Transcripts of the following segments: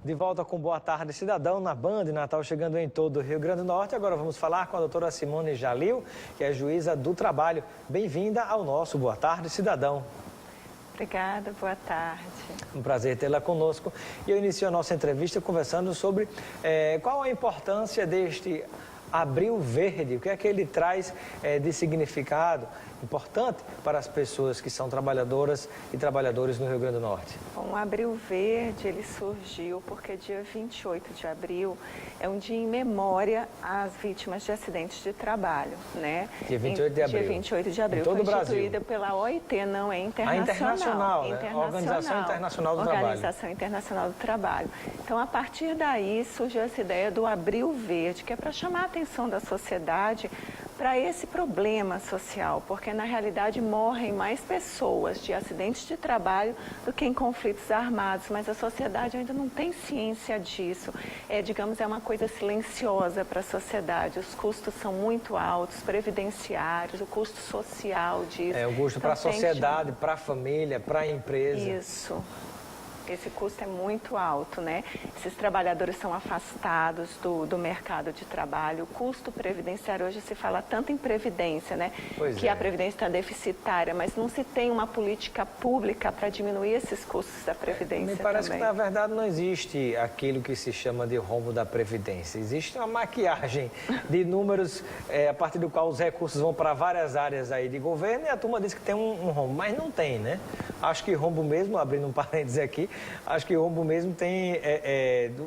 De volta com Boa Tarde Cidadão na Band, Natal chegando em todo o Rio Grande do Norte. Agora vamos falar com a doutora Simone Jalil, que é juíza do trabalho. Bem-vinda ao nosso Boa Tarde Cidadão. Obrigada, boa tarde. Um prazer tê-la conosco. E eu inicio a nossa entrevista conversando sobre qual a importância deste Abril Verde, o que é que ele traz de significado importante para as pessoas que são trabalhadoras e trabalhadores no Rio Grande do Norte. Bom, o Abril Verde, ele surgiu porque dia 28 de abril é um dia em memória às vítimas de acidentes de trabalho, né? Dia 28 de abril. Dia 28 de abril. Em todo o Brasil. Foi instituída pela OIT, não é internacional. A internacional, né? Organização Internacional do Trabalho. Organização Internacional do Trabalho. Então, a partir daí, surgiu essa ideia do Abril Verde, que é para chamar a atenção da sociedade para esse problema social, porque na realidade morrem mais pessoas de acidentes de trabalho do que em conflitos armados, mas a sociedade ainda não tem ciência disso. Digamos, é uma coisa silenciosa para a sociedade. Os custos são muito altos, previdenciários, o custo social disso. O custo para a sociedade, para a família, para a empresa. Isso. Esse custo é muito alto, né? Esses trabalhadores são afastados do mercado de trabalho. O custo previdenciário, hoje se fala tanto em previdência, né? Que a previdência está deficitária, mas não se tem uma política pública para diminuir esses custos da previdência. Me parece também. que, na verdade, não existe aquilo que se chama de rombo da previdência. Existe uma maquiagem de números a partir do qual os recursos vão para várias áreas aí de governo e a turma diz que tem um rombo, mas não tem, né? Acho que rombo mesmo, abrindo um parênteses aqui, acho que rombo mesmo tem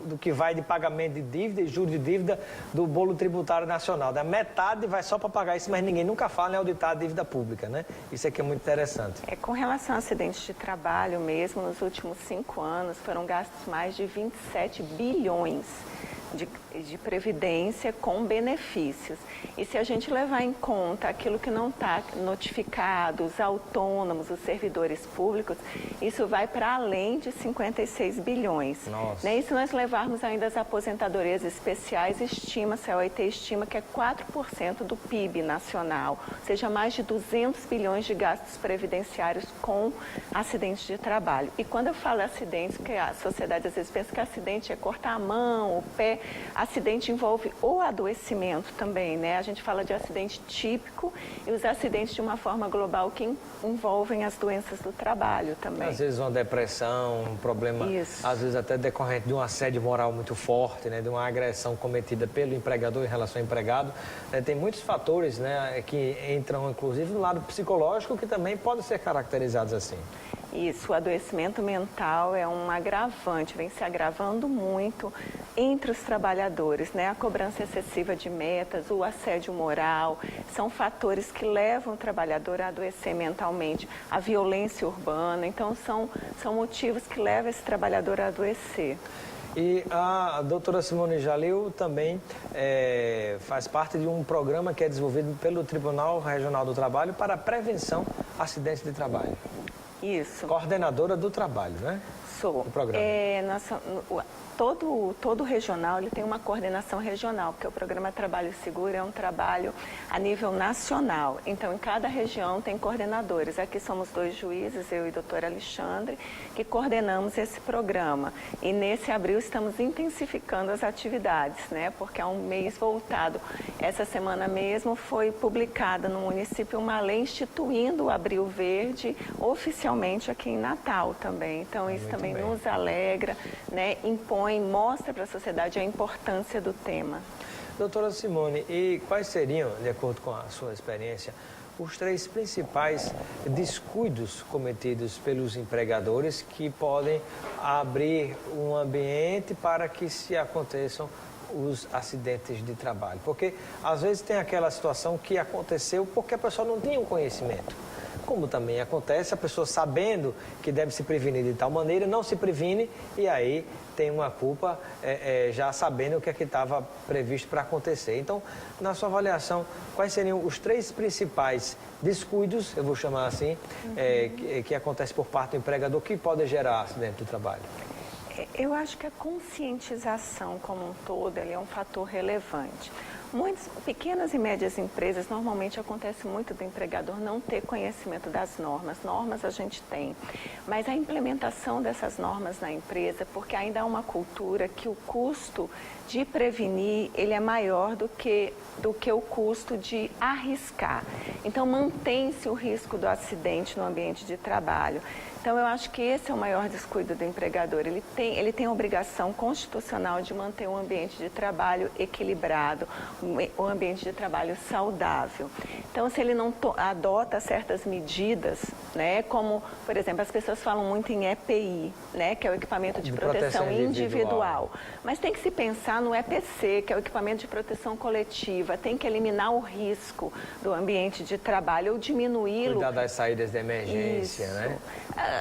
do que vai de pagamento de dívida e juros de dívida do bolo tributário nacional. Da metade vai só para pagar isso, mas ninguém nunca fala em auditar a dívida pública, né? Isso aqui é muito interessante. Com relação a acidentes de trabalho mesmo, nos últimos 5 anos foram gastos mais de 27 bilhões de previdência com benefícios. E se a gente levar em conta aquilo que não está notificado, os autônomos, os servidores públicos, isso vai para além de 56 bilhões. Nossa. E se nós levarmos ainda as aposentadorias especiais, estima-se, a OIT estima que é 4% do PIB nacional, ou seja, mais de 200 bilhões de gastos previdenciários com acidentes de trabalho. E quando eu falo acidentes, porque a sociedade às vezes pensa que acidente é cortar a mão, o pé. Acidente envolve o adoecimento também, né? A gente fala de acidente típico e os acidentes de uma forma global que envolvem as doenças do trabalho também. Às vezes uma depressão, um problema, às vezes até decorrente de um assédio moral muito forte, né? De uma agressão cometida pelo empregador em relação ao empregado. Tem muitos fatores, né, que entram, inclusive, no lado psicológico, que também podem ser caracterizados assim. Isso, o adoecimento mental é um agravante, vem se agravando muito entre os trabalhadores, né? A cobrança excessiva de metas, o assédio moral, são fatores que levam o trabalhador a adoecer mentalmente. A violência urbana, então são motivos que levam esse trabalhador a adoecer. E a doutora Simone Jalil também faz parte de um programa que é desenvolvido pelo Tribunal Regional do Trabalho para a prevenção a acidentes de trabalho. Isso. Coordenadora do trabalho, né? Sou. Do programa. Todo regional ele tem uma coordenação regional, porque o programa Trabalho Seguro é um trabalho a nível nacional. Então, em cada região tem coordenadores. Aqui somos 2 juízes, eu e o doutor Alexandre, que coordenamos esse programa. E nesse abril estamos intensificando as atividades, né? Porque é um mês voltado. Essa semana mesmo foi publicada no município uma lei instituindo o Abril Verde oficialmente aqui em Natal também. Então, isso também nos alegra, né? Impõe, mostra para a sociedade a importância do tema. Doutora Simone, e quais seriam, de acordo com a sua experiência, os 3 principais descuidos cometidos pelos empregadores que podem abrir um ambiente para que se aconteçam os acidentes de trabalho? Porque às vezes tem aquela situação que aconteceu porque a pessoa não tinha o conhecimento. Como também acontece, a pessoa sabendo que deve se prevenir de tal maneira, não se previne e aí tem uma culpa já sabendo o que é que estava previsto para acontecer. Então, na sua avaliação, quais seriam os 3 principais descuidos, eu vou chamar assim, que acontece por parte do empregador que podem gerar acidente do trabalho? Eu acho que a conscientização como um todo é um fator relevante. Muitas pequenas e médias empresas, normalmente acontece muito do empregador não ter conhecimento das normas. Normas a gente tem, mas a implementação dessas normas na empresa, porque ainda há uma cultura que o custo de prevenir, ele é maior do que o custo de arriscar. Então, mantém-se o risco do acidente no ambiente de trabalho. Então, eu acho que esse é o maior descuido do empregador. Ele tem a obrigação constitucional de manter um ambiente de trabalho equilibrado, um ambiente de trabalho saudável. Então, se ele não adota certas medidas, né, como, por exemplo, as pessoas falam muito em EPI, né, que é o equipamento de proteção individual. Mas tem que se pensar no EPC, que é o equipamento de proteção coletiva. Tem que eliminar o risco do ambiente de trabalho ou diminuí-lo. Cuidar das saídas de emergência, Isso. né?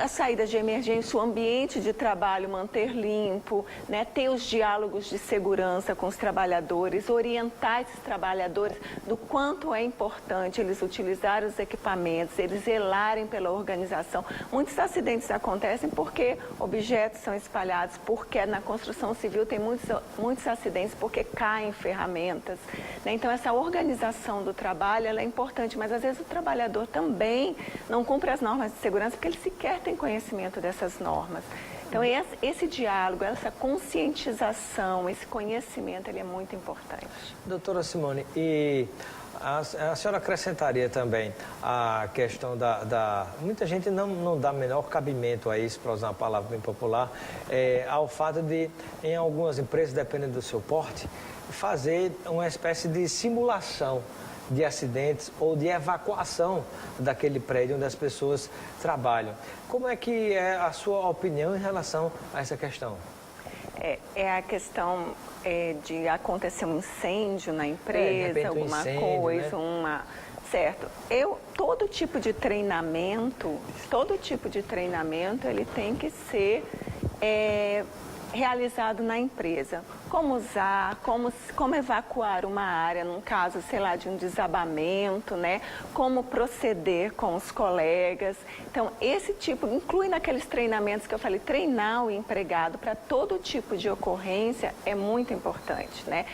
As saídas de emergência, o ambiente de trabalho, manter limpo, né? Ter os diálogos de segurança com os trabalhadores, orientar esses trabalhadores do quanto é importante eles utilizarem os equipamentos, eles zelarem pela organização. Muitos acidentes acontecem porque objetos são espalhados, porque na construção civil tem muitos acidentes porque caem ferramentas, né? Então, essa organização do trabalho ela é importante, mas às vezes o trabalhador também não cumpre as normas de segurança porque ele sequer tem conhecimento dessas normas. Então, esse diálogo, essa conscientização, esse conhecimento, ele é muito importante. Doutora Simone, e a senhora acrescentaria também a questão muita gente não dá menor cabimento a isso, para usar uma palavra bem popular, ao fato de, em algumas empresas, dependendo do seu porte, fazer uma espécie de simulação de acidentes ou de evacuação daquele prédio onde as pessoas trabalham. Como é que é a sua opinião em relação a essa questão? É a questão de acontecer um incêndio na empresa, alguma coisa, né? Certo. Todo tipo de treinamento, ele tem que ser realizado na empresa. Como usar, como evacuar uma área, num caso, sei lá, de um desabamento, né? Como proceder com os colegas. Então, esse tipo, inclui naqueles treinamentos que eu falei, treinar o empregado para todo tipo de ocorrência é muito importante, né?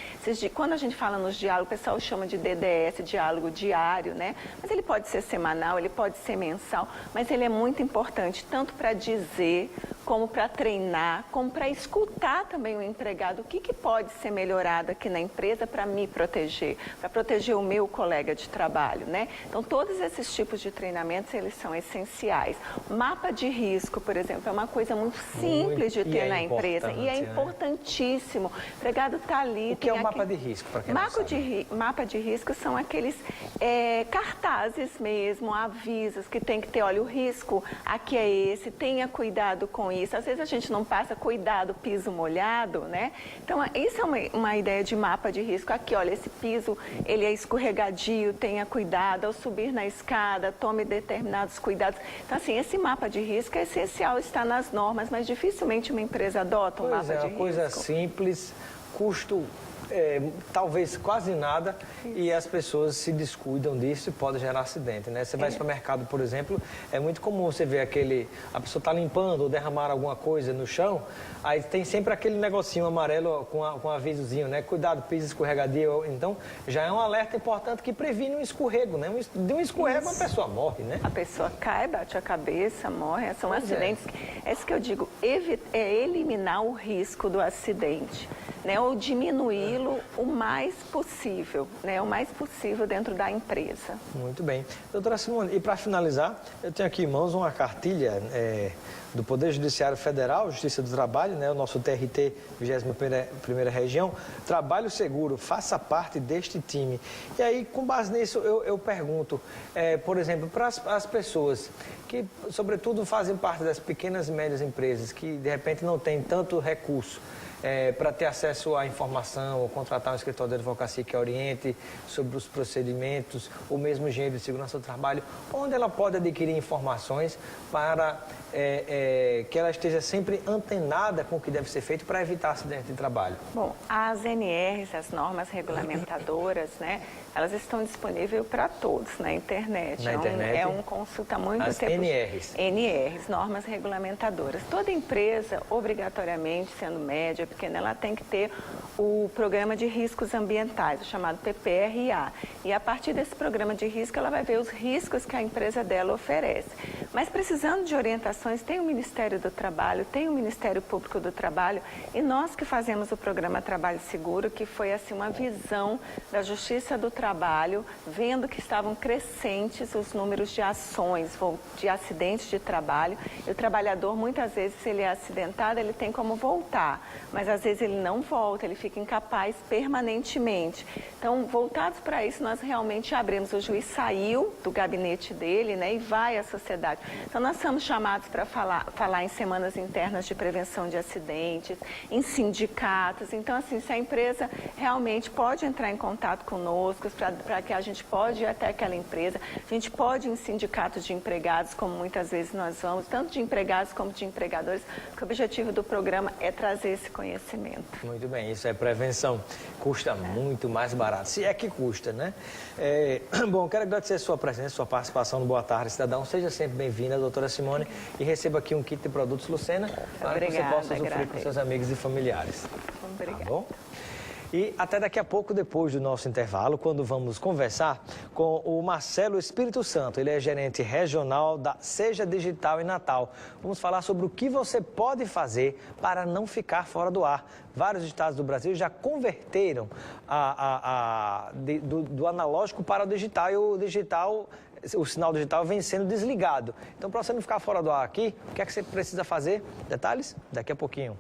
Quando a gente fala nos diálogos, o pessoal chama de DDS, diálogo diário, né? Mas ele pode ser semanal, ele pode ser mensal, mas ele é muito importante, tanto para dizer, como para treinar, como para escutar também o empregado, o que pode ser melhorado aqui na empresa para me proteger, para proteger o meu colega de trabalho, né? Então, todos esses tipos de treinamentos, eles são essenciais. Mapa de risco, por exemplo, é uma coisa muito simples de ter na empresa e é importantíssimo. O empregado está ali... O que é o mapa de risco, para quem não sabe? Mapa de risco são aqueles cartazes mesmo, avisos que tem que ter, olha, o risco aqui é esse, tenha cuidado com isso. Às vezes a gente não passa cuidado, piso molhado, né? Então, isso é uma ideia de mapa de risco. Aqui, olha, esse piso, ele é escorregadio, tenha cuidado. Ao subir na escada, tome determinados cuidados. Então, assim, esse mapa de risco é essencial, está nas normas, mas dificilmente uma empresa adota um mapa de risco. É uma coisa simples, custo... talvez quase nada, e as pessoas se descuidam disso e pode gerar acidente, né? Você vai ao supermercado, por exemplo, é muito comum você ver a pessoa está limpando ou derramar alguma coisa no chão, aí tem sempre aquele negocinho amarelo com avisozinho, né? Cuidado, piso escorregadio. Então, já é um alerta importante que previne um escorrego, né? De um escorrego, a pessoa morre, né? A pessoa cai, bate a cabeça, morre. São acidentes. É isso que eu digo, eliminar o risco do acidente, né? Ou diminuí-lo o mais possível, né? O mais possível dentro da empresa. Muito bem. Doutora Simone, e para finalizar, eu tenho aqui em mãos uma cartilha do Poder Judiciário Federal, Justiça do Trabalho, né? O nosso TRT 21ª Região, Trabalho Seguro, faça parte deste time. E aí, com base nisso, eu pergunto, por exemplo, para as pessoas que, sobretudo, fazem parte das pequenas e médias empresas, que, de repente, não têm tanto recurso, para ter acesso à informação, ou contratar um escritório de advocacia que oriente sobre os procedimentos, ou mesmo engenheiro de segurança do trabalho, onde ela pode adquirir informações para que ela esteja sempre antenada com o que deve ser feito para evitar acidente de trabalho? Bom, as NRs, as normas regulamentadoras, né, elas estão disponíveis para todos na internet. É um consulta muito as tempo. NRs. NRs, normas regulamentadoras. Toda empresa, obrigatoriamente, sendo média, pequena, ela tem que ter o Programa de Riscos Ambientais, o chamado PPRA. E a partir desse programa de risco, ela vai ver os riscos que a empresa dela oferece. Mas precisando de orientações, tem o Ministério do Trabalho, tem o Ministério Público do Trabalho, e nós que fazemos o Programa Trabalho Seguro, que foi assim uma visão da Justiça do Trabalho, vendo que estavam crescentes os números de ações, de acidentes de trabalho. E o trabalhador, muitas vezes, se ele é acidentado, ele tem como voltar, mas às vezes ele não volta, ele fica incapaz permanentemente. Então, voltados para isso, nós realmente abrimos. O juiz saiu do gabinete dele, né, e vai à sociedade. Então, nós somos chamados para falar em semanas internas de prevenção de acidentes, em sindicatos. Então, assim, se a empresa realmente pode entrar em contato conosco, para que a gente pode ir até aquela empresa, a gente pode ir em sindicatos de empregados, como muitas vezes nós vamos, tanto de empregados como de empregadores, porque o objetivo do programa é trazer esse conhecimento. Muito bem, isso é prevenção. Custa muito mais barato, se é que custa, né? Bom, quero agradecer a sua presença, sua participação no Boa Tarde, Cidadão. Seja sempre bem-vinda, doutora Simone, e receba aqui um kit de produtos Lucena, para que você possa usufruir com seus amigos e familiares. Obrigada. Tá bom? E até daqui a pouco, depois do nosso intervalo, quando vamos conversar com o Marcelo Espírito Santo. Ele é gerente regional da Seja Digital em Natal. Vamos falar sobre o que você pode fazer para não ficar fora do ar. Vários estados do Brasil já converteram do analógico para o digital, e o sinal digital vem sendo desligado. Então, para você não ficar fora do ar aqui, o que é que você precisa fazer? Detalhes? Daqui a pouquinho.